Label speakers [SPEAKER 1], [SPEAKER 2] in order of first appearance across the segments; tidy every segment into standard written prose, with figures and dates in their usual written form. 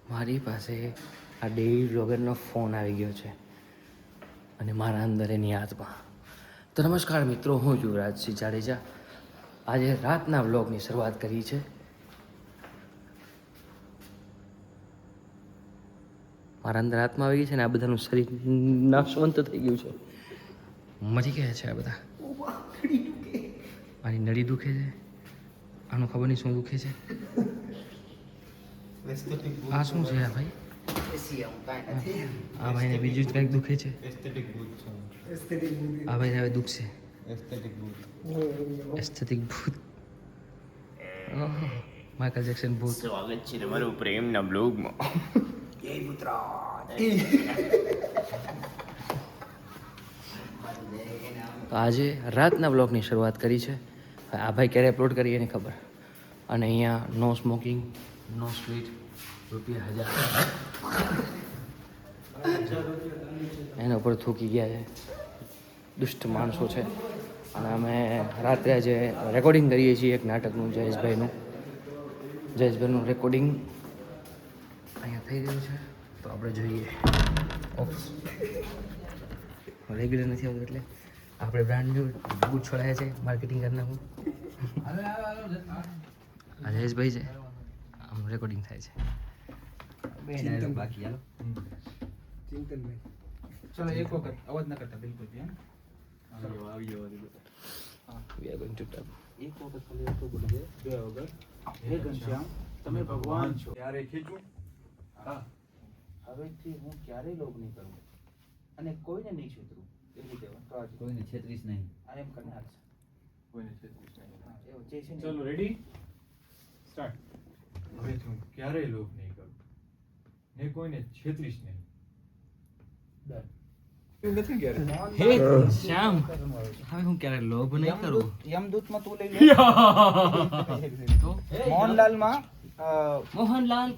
[SPEAKER 1] મારી પાસે આ ડેલી વ્લોગરનો ફોન આવી ગયો છે અને મારા અંદર એની યાદમાં. તો નમસ્કાર મિત્રો, હું યુવરાજસિંહ જાડેજા. આજે રાતના વ્લોગની શરૂઆત કરી છે. મારા અંદર આત્મા આવી ગઈ છે ને આ બધાનું શરીર નાશવંત થઈ ગયું છે. મરી ગયા છે આ બધા. આની નળી દુખે છે, આનું ખબર નહીં શું દુખે છે. આ શું છે આ ભાઈ? આ ભાઈને બીજું જ કંઈક દુખે છે. આ ભાઈને હવે દુખશે એસ્થેટિક ભૂત. માઇકલ જેક્સન ભૂત.
[SPEAKER 2] સ્વાગત છે તમારું પ્રેમના બ્લોગમાં.
[SPEAKER 1] તો આજે રાતના બ્લોગની શરૂઆત કરી છે. આ ભાઈ ક્યારે અપલોડ કરી એને ખબર. અને અહીંયા નો સ્મોકિંગ, નો સ્વીટ, ₹1000 એના ઉપર થૂકી ગયા છે. દુષ્ટ માણસો છે. અને અમે રાત્રે આજે રેકોર્ડિંગ કરીએ છીએ એક નાટકનું, જયેશભાઈનું રેકોર્ડિંગ અહીંયા થઈ રહ્યું છે. તો આપણે જોઈએ. રેગ્યુલર નથી આવતું એટલે આપણે બ્રાન્ડ ન્યૂ બૂટ છોડાયા છે, માર્કેટિંગ કરી નાખું. આ જયેશભાઈ છે, આમ રેકોર્ડિંગ થાય છે. બાકી હાલો
[SPEAKER 3] ચિંતનભાઈ, ચલો એક વખત અવાજ ના કરતા બિલકુલ બી.
[SPEAKER 1] We are going to tap.
[SPEAKER 3] એક વખત ખાલી એટલું બોલી દે બે વગર. હે ઘનશ્યામ, તમે ભગવાન છો.
[SPEAKER 4] ક્યારે ખીચું?
[SPEAKER 3] હા, હવેથી હું ક્યારેય લોભ નહીં કરું અને કોઈને નહીં છેતરું. એવી દેવા
[SPEAKER 5] કોઈને છેતરીશ નહીં.
[SPEAKER 3] આ એમ કરનાર છે.
[SPEAKER 4] કોઈને છેતરીશ નહીં.
[SPEAKER 3] એવો જે છે ને.
[SPEAKER 4] ચલો રેડી સ્ટાર્ટ. હવે હું ક્યારેય લોભ નહીં કરું ને કોઈને છેતરીશ નહીં.
[SPEAKER 3] ડન.
[SPEAKER 4] એવું નથી ક્યારે.
[SPEAKER 1] હે શ્યામ, હવે હું ક્યારે લોભ નહીં કરું.
[SPEAKER 3] યમદૂતમાં તું લઈ લે.
[SPEAKER 1] તો
[SPEAKER 3] મોહનલાલમાં
[SPEAKER 1] મોહનલાલ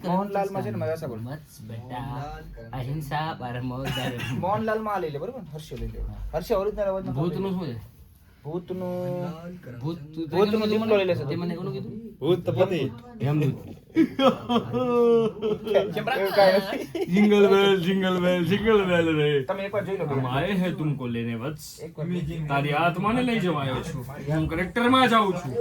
[SPEAKER 3] માં છે ને મેં એસા બોલ.
[SPEAKER 1] મત બેટા અહિંસા પરમો ધર્મ.
[SPEAKER 3] મોહનલાલમાં આ લઈ લે, બરોબર ને? હર્ષ લઈ લે. હર્ષ ઓરિજિનલ અવાજમાં
[SPEAKER 1] ભૂતનું શું છે?
[SPEAKER 3] ભૂતનું
[SPEAKER 1] ભૂતનું
[SPEAKER 3] દીપડો લઈ લેશે.
[SPEAKER 1] તે મને કોનું કીધું?
[SPEAKER 4] ભૂતપતિ.
[SPEAKER 1] યમદૂત.
[SPEAKER 3] એવું કાંઈ નથી.
[SPEAKER 2] जिंगल बेल रे
[SPEAKER 3] તમે એકવાર જોઈ લો.
[SPEAKER 2] हम आए हैं तुमको लेने वत्स.
[SPEAKER 3] એકવાર
[SPEAKER 2] તારી આત્માને લઈ જવા આવ્યો છું. હું કરેક્ટરમાં જાઉં છું.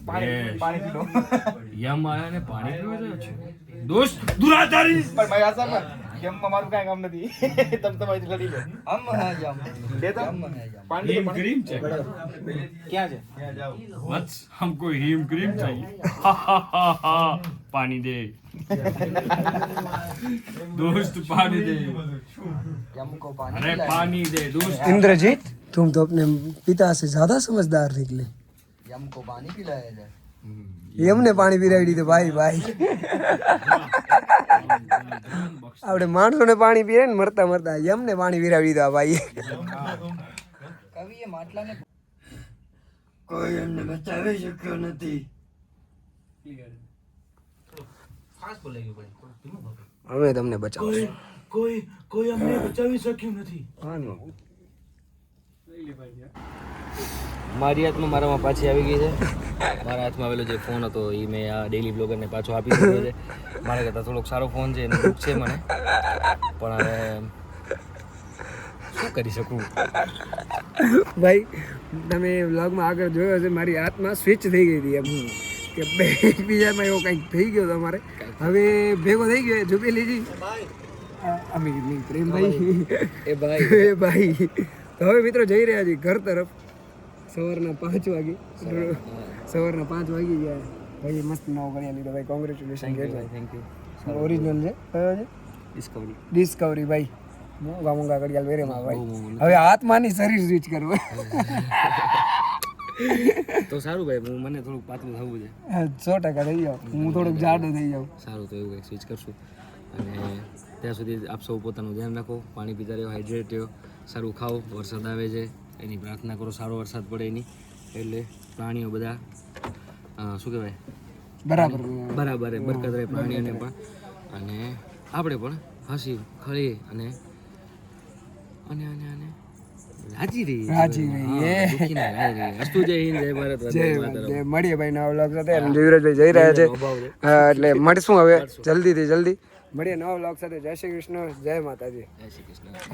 [SPEAKER 3] પાણી પી લો.
[SPEAKER 2] યમ આયા ને પાણી પીવા જાઉં છું. દોસ્ત દુરાચારી.
[SPEAKER 3] પણ ભાઈ આસા પર ગેમમાં મારું કાંઈ કામ નથી. તમે તમારી લડી લો. દે તો. પાણી
[SPEAKER 2] हीम
[SPEAKER 3] દે, પાણી.
[SPEAKER 2] क्रीम चाहिए
[SPEAKER 3] ક્યાં છે?
[SPEAKER 2] वत्स, हमको हीम क्रीम चाहिए. पानी दे दोस्त, पानी दे.
[SPEAKER 3] हमको पानी
[SPEAKER 2] अरे पानी दे दोस्त.
[SPEAKER 6] इंद्रजीत, तुम तो अपने पिता से ज्यादा समझदार निकले.
[SPEAKER 3] हमको पानी पिलाया जाए.
[SPEAKER 6] એમને પાણી પીરાવી દીધું. ભાઈ આપણે માણસોને પાણી પીરે ને મરતા મરતા એમને પાણી પીરાવી દીધું. આ ભાઈ
[SPEAKER 3] કવિએ માટલાને
[SPEAKER 6] કોઈ એમને બચાવી શક્યો નથી. અમે તમને બચાવશું.
[SPEAKER 2] કોઈ અમને બચાવી શક્યું નથી.
[SPEAKER 1] મારી હાથમાં મારામાં પાછી આવી ગઈ છે. મારા હાથમાં આવેલો જે ફોન હતો એ મેં આ ડેલી બ્લોગરને પાછો આપી દીધો છે. મારા કરતાં થોડોક સારો ફોન છે, એનું દુઃખ છે મને, પણ હવે શું કરી શકું.
[SPEAKER 6] ભાઈ તમે વ્લોગમાં આગળ જોયો હશે, મારી હાથમાં સ્વિચ થઈ ગઈ હતી એમ કે એકબીજામાં એવો કંઈક થઈ ગયો હતો. અમારે હવે ભેગો થઈ ગયો. જુબેલીજી અમે પ્રેમભાઈ
[SPEAKER 1] એ ભાઈ
[SPEAKER 6] એ ભાઈ. તો હવે મિત્રો જઈ રહ્યા છીએ ઘર તરફ. સવારના 5 વાગે ગયા. ભાઈ મસ્ત નવો ઘડિયાળ લીધો. ભાઈ કોંગ્રેચ્યુલેશન.
[SPEAKER 1] Thank you.
[SPEAKER 6] ઓરિજિનલ છે. કયો છે? ડિસ્કવરી. ભાઈ મોંઘા મોંઘા ઘડિયાળ વેરેમાં ભાઈ. હવે હાથમાંની શરીર સ્વિચ કરવું.
[SPEAKER 1] તો સારું ભાઈ, મને થોડુંક પાતળું થવું છે.
[SPEAKER 6] 100% થઈ જાવ. હું થોડુંક જાડો થઈ જાઉં.
[SPEAKER 1] સારું, તો એવું કંઈક સ્વિચ કરશું. અને ત્યાં સુધી આપ સૌ પોતાનું ધ્યાન રાખો, પાણી પીતા રહ્યો, હાઇડ્રેટ રહ્યો, સારું ખાઓ. વરસાદ આવે છે એની પ્રાર્થના કરો, સારો વરસાદ પડે એની, એટલે પ્રાણીઓ બધા શું કહેવાય બરાબર બરકત રહે પ્રાણીઓને પણ, અને આપણે પણ હસી ખળી અને અને અને અને રાજી રહી
[SPEAKER 6] રાજી રહી,
[SPEAKER 1] હા,
[SPEAKER 6] એ.
[SPEAKER 1] દુઃખી ના રાજી રહી. અસ્તુ જય હિન્દ જય ભારત વંદે માતરમ.
[SPEAKER 6] જે મળીએ ભાઈ નવા વ્લોગ સાથે અને જીવરાજભાઈ જઈ રહ્યા છે હા, એટલે મળશું હવે જલ્દીથી જલ્દી મળીએ નવા વ્લોગ સાથે. જય શ્રી કૃષ્ણ, જય માતાજી.
[SPEAKER 1] જય શ્રી કૃષ્ણ.